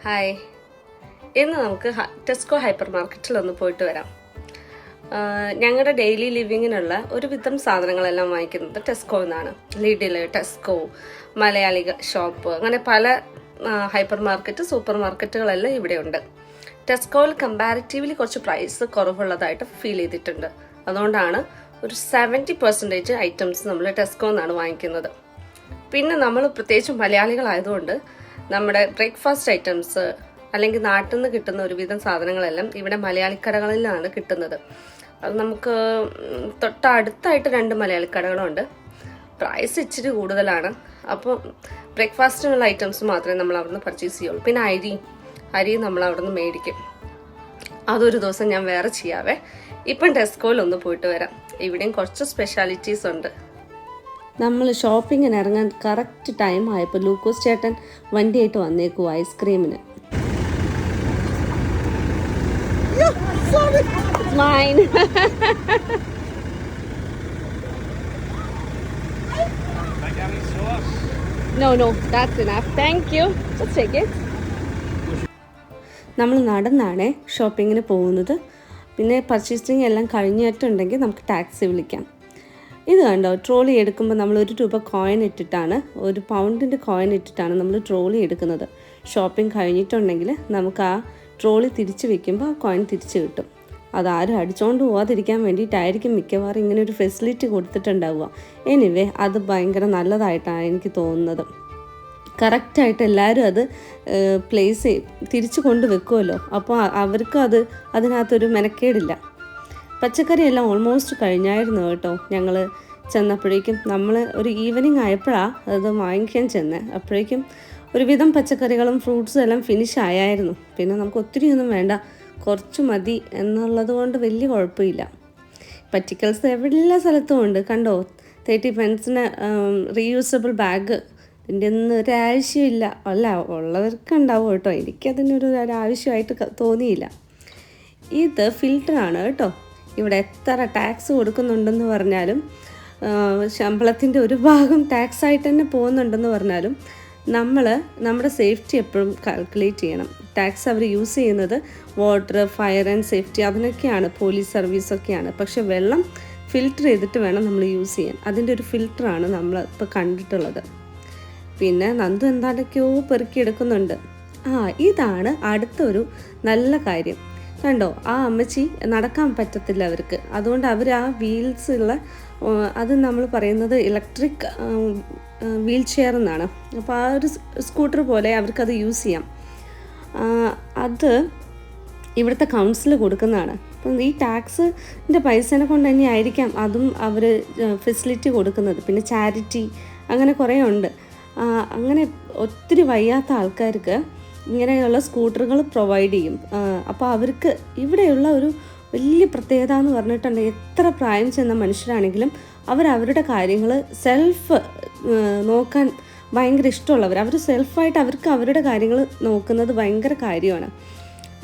Hi, ഇന്ന് നമുക്ക് Tesco hyper മാർക്കറ്റിലൊന്ന് പോയിട്ട് വരാം. ഞങ്ങളുടെ ഡെയിലി ലിവിങ്ങിനുള്ള ഒരുവിധം സാധനങ്ങളെല്ലാം വാങ്ങിക്കുന്നത് ടെസ്കോയിൽ നിന്നാണ്. ലിഡിൽ, ടെസ്കോ, മലയാളി ഷോപ്പ്, അങ്ങനെ പല ഹൈപ്പർ മാർക്കറ്റ്, സൂപ്പർ മാർക്കറ്റുകളെല്ലാം ഇവിടെയുണ്ട്. ടെസ്കോയിൽ കമ്പാരിറ്റീവ്ലി കുറച്ച് പ്രൈസ് കുറവുള്ളതായിട്ട് ഫീൽ ചെയ്തിട്ടുണ്ട്. അതുകൊണ്ടാണ് ഒരു 70% ഐറ്റംസ് നമ്മൾ ടെസ്കോയിൽ നിന്നാണ് വാങ്ങിക്കുന്നത്. പിന്നെ നമ്മൾ പ്രത്യേകിച്ചും മലയാളികളായതുകൊണ്ട് നമ്മുടെ ബ്രേക്ക്ഫാസ്റ്റ് ഐറ്റംസ് അല്ലെങ്കിൽ നാട്ടിൽ നിന്ന് കിട്ടുന്ന ഒരുവിധം സാധനങ്ങളെല്ലാം ഇവിടെ മലയാളിക്കടകളിലാണ് കിട്ടുന്നത്. അത് നമുക്ക് തൊട്ടടുത്തായിട്ട് 2 മലയാളിക്കടകളുണ്ട്. പ്രൈസ് ഇച്ചിരി കൂടുതലാണ്. അപ്പോൾ ബ്രേക്ക്ഫാസ്റ്റിനുള്ള ഐറ്റംസ് മാത്രമേ നമ്മൾ അവിടുന്ന് പർച്ചേസ് ചെയ്യുള്ളൂ. പിന്നെ അരി നമ്മൾ അവിടുന്ന് മേടിക്കും. അതൊരു ദിവസം ഞാൻ വേറെ ചെയ്യാവേ. ഇപ്പം ടെസ്കോയിൽ ഒന്ന് പോയിട്ട് വരാം. ഇവിടെയും കുറച്ച് സ്പെഷ്യാലിറ്റീസ് ഉണ്ട്. നമ്മൾ ഷോപ്പിങ്ങിന് ഇറങ്ങാൻ കറക്റ്റ് ടൈം ആയപ്പോൾ ലൂക്കോസ് ചേട്ടൻ വണ്ടിയായിട്ട് വന്നേക്കും ഐസ്ക്രീമിന്. നമ്മൾ നടന്നാണ് ഷോപ്പിങ്ങിന് പോകുന്നത്. പിന്നെ പർച്ചേസിങ് എല്ലാം കഴിഞ്ഞിട്ടുണ്ടെങ്കിൽ നമുക്ക് ടാക്സി വിളിക്കാം. ഇത് കണ്ടോ, ട്രോളി എടുക്കുമ്പോൾ നമ്മൾ ₹1 കോയിൻ ഇട്ടിട്ടാണ്, £1 കോയിൻ ഇട്ടിട്ടാണ് നമ്മൾ ട്രോളി എടുക്കുന്നത്. ഷോപ്പിംഗ് കഴിഞ്ഞിട്ടുണ്ടെങ്കിൽ നമുക്ക് ആ ട്രോളി തിരിച്ച് വെക്കുമ്പോൾ ആ കോയിൻ തിരിച്ച് കിട്ടും. അതാരും അടിച്ചുകൊണ്ട് പോകാതിരിക്കാൻ വേണ്ടിയിട്ടായിരിക്കും മിക്കവാറും ഇങ്ങനെ ഒരു ഫെസിലിറ്റി കൊടുത്തിട്ടുണ്ടാവുക. എനിവേ അത് ഭയങ്കര നല്ലതായിട്ടാണ് എനിക്ക് തോന്നുന്നത്. കറക്റ്റായിട്ട് എല്ലാവരും അത് തിരിച്ചു കൊണ്ട് വെക്കുമല്ലോ. അപ്പോൾ അവർക്ക് അതിനകത്തൊരു മെനക്കേടില്ല. പച്ചക്കറിയെല്ലാം ഓൾമോസ്റ്റ് കഴിഞ്ഞായിരുന്നു കേട്ടോ. ഞങ്ങൾ ചെന്നപ്പോഴേക്കും നമ്മൾ ഒരു ഈവനിങ് ആയപ്പോഴാണ് അത് വാങ്ങിക്കാൻ ചെന്നത്. അപ്പോഴേക്കും ഒരുവിധം പച്ചക്കറികളും ഫ്രൂട്ട്സും എല്ലാം ഫിനിഷ് ആയായിരുന്നു. പിന്നെ നമുക്ക് ഒത്തിരിയൊന്നും വേണ്ട, കുറച്ച് മതി എന്നുള്ളത് കൊണ്ട് വലിയ കുഴപ്പമില്ല. പറ്റിക്കൽസ് എല്ലാ സ്ഥലത്തും ഉണ്ട്. കണ്ടോ, 30 pence റീയൂസബിൾ ബാഗ്. ഇതിൻ്റെ ഒന്നും ഒരാവശ്യമില്ല. അല്ല, ഉള്ളവർക്ക് ഉണ്ടാവും കേട്ടോ. എനിക്കതിനൊരു ആവശ്യമായിട്ട് തോന്നിയില്ല. ഇത് ഫിൽറ്ററാണ് കേട്ടോ. ഇവിടെ എത്ര ടാക്സ് കൊടുക്കുന്നുണ്ടെന്ന് പറഞ്ഞാലും, ശമ്പളത്തിൻ്റെ ഒരു ഭാഗം ടാക്സായിട്ട് തന്നെ പോകുന്നുണ്ടെന്ന് പറഞ്ഞാലും, നമ്മുടെ സേഫ്റ്റി എപ്പോഴും കാൽക്കുലേറ്റ് ചെയ്യണം. ടാക്സ് അവർ യൂസ് ചെയ്യുന്നത് വാട്ടർ, ഫയർ ആൻഡ് സേഫ്റ്റി അതിനൊക്കെയാണ്, പോലീസ് സർവീസൊക്കെയാണ്. പക്ഷെ വെള്ളം ഫിൽറ്റർ ചെയ്തിട്ട് വേണം നമ്മൾ യൂസ് ചെയ്യാൻ. അതിൻ്റെ ഒരു ഫിൽറ്ററാണ് നമ്മൾ ഇപ്പോൾ കണ്ടിട്ടുള്ളത്. പിന്നെ നന്ദു എന്താണ്ടൊക്കെയോ പെറുക്കിയെടുക്കുന്നുണ്ട്. ഇതാണ് അടുത്തൊരു നല്ല കാര്യം. കണ്ടോ, ആ അമ്മച്ചി നടക്കാൻ പറ്റത്തില്ല അവർക്ക്. അതുകൊണ്ട് അവർ ആ വീൽസ് ഉള്ള, അത് നമ്മൾ പറയുന്നത് ഇലക്ട്രിക് വീൽ ചെയർ എന്നാണ്. അപ്പോൾ ആ ഒരു സ്കൂട്ടർ പോലെ അവർക്കത് യൂസ് ചെയ്യാം. അത് ഇവിടുത്തെ കൗൺസിൽ കൊടുക്കുന്നതാണ്. അപ്പം ഈ ടാക്സിൻ്റെ പൈസേനെ കൊണ്ട് തന്നെ ആയിരിക്കാം അതും അവർ ഫെസിലിറ്റി കൊടുക്കുന്നത്. പിന്നെ ചാരിറ്റി അങ്ങനെ കുറേ ഉണ്ട്. അങ്ങനെ ഒത്തിരി വയ്യാത്ത ആൾക്കാർക്ക് ഇങ്ങനെയുള്ള സ്കൂട്ടറുകൾ പ്രൊവൈഡ് ചെയ്യും. അപ്പോൾ അവർക്ക് ഇവിടെയുള്ള ഒരു വലിയ പ്രത്യേകത എന്ന് പറഞ്ഞിട്ടുണ്ടെങ്കിൽ, എത്ര പ്രായം ചെന്ന മനുഷ്യരാണെങ്കിലും അവരുടെ കാര്യങ്ങൾ സെൽഫ് നോക്കാൻ ഭയങ്കര ഇഷ്ടമുള്ളവർ. അവർ സെൽഫായിട്ട് അവരുടെ കാര്യങ്ങൾ നോക്കുന്നത് ഭയങ്കര കാര്യമാണ്.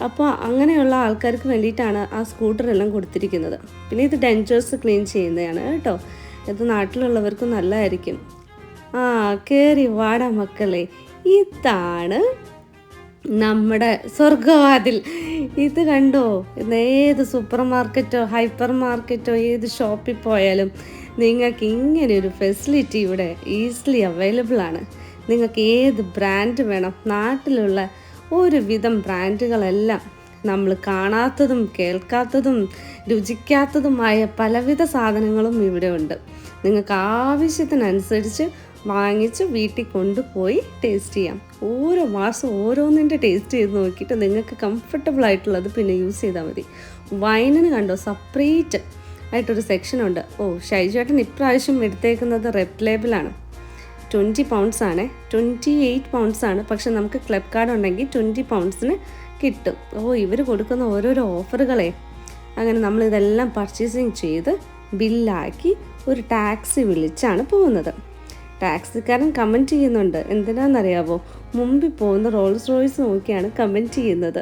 അപ്പോൾ അങ്ങനെയുള്ള ആൾക്കാർക്ക് വേണ്ടിയിട്ടാണ് ആ സ്കൂട്ടറെല്ലാം കൊടുത്തിരിക്കുന്നത്. പിന്നെ ഇത് ഡെൻചേഴ്സ് ക്ലീൻ ചെയ്യുന്നതാണ് കേട്ടോ. ഇത് നാട്ടിലുള്ളവർക്കും നല്ലതായിരിക്കും. കയറി വാടാ മക്കളെ. ഇതാണ് നമ്മുടെ സ്വർഗവാതിൽ. ഇത് കണ്ടോ, ഏത് സൂപ്പർ മാർക്കറ്റോ ഹൈപ്പർ മാർക്കറ്റോ ഏത് ഷോപ്പിൽ പോയാലും നിങ്ങൾക്ക് ഇങ്ങനെയൊരു ഫെസിലിറ്റി ഇവിടെ ഈസിലി അവൈലബിൾ ആണ്. നിങ്ങൾക്ക് ഏത് ബ്രാൻഡ് വേണം, നാട്ടിലുള്ള ഒരുവിധം ബ്രാൻഡുകളെല്ലാം, നമ്മൾ കാണാത്തതും കേൾക്കാത്തതും രുചിക്കാത്തതുമായ പലവിധ സാധനങ്ങളും ഇവിടെ ഉണ്ട്. നിങ്ങൾക്ക് ആവശ്യത്തിനനുസരിച്ച് വാങ്ങിച്ച് വീട്ടിൽ കൊണ്ടുപോയി ടേസ്റ്റ് ചെയ്യാം. ഓരോ മാസം ഓരോന്നിൻ്റെ ടേസ്റ്റ് ചെയ്ത് നോക്കിയിട്ട് നിങ്ങൾക്ക് കംഫർട്ടബിൾ ആയിട്ടുള്ളത് പിന്നെ യൂസ് ചെയ്താൽ മതി. വൈനിന് കണ്ടോ, സെപ്പറേറ്റ് ആയിട്ടൊരു സെക്ഷനുണ്ട്. ഷൈജേട്ടൻ ഇപ്രാവശ്യം എടുത്തേക്കുന്നത് റെഡ് ലേബിളാണ്. 20 pounds ആണ്, 28 pounds ആണ്. പക്ഷെ നമുക്ക് ക്ലബ് കാർഡ് ഉണ്ടെങ്കിൽ 20 poundsന് കിട്ടും. ഇവർ കൊടുക്കുന്ന ഓരോരോ ഓഫറുകളെ. അങ്ങനെ നമ്മളിതെല്ലാം പർച്ചേസിങ് ചെയ്ത് ബില്ലാക്കി ഒരു ടാക്സി വിളിച്ചാണ് പോകുന്നത്. ടാക്സിക്കാരൻ കമൻറ്റ് ചെയ്യുന്നുണ്ട്. എന്തിനാണെന്നറിയാവോ, മുമ്പിൽ പോകുന്ന റോൾസ് റോയ്സ് നോക്കിയാണ് കമൻറ്റ് ചെയ്യുന്നത്.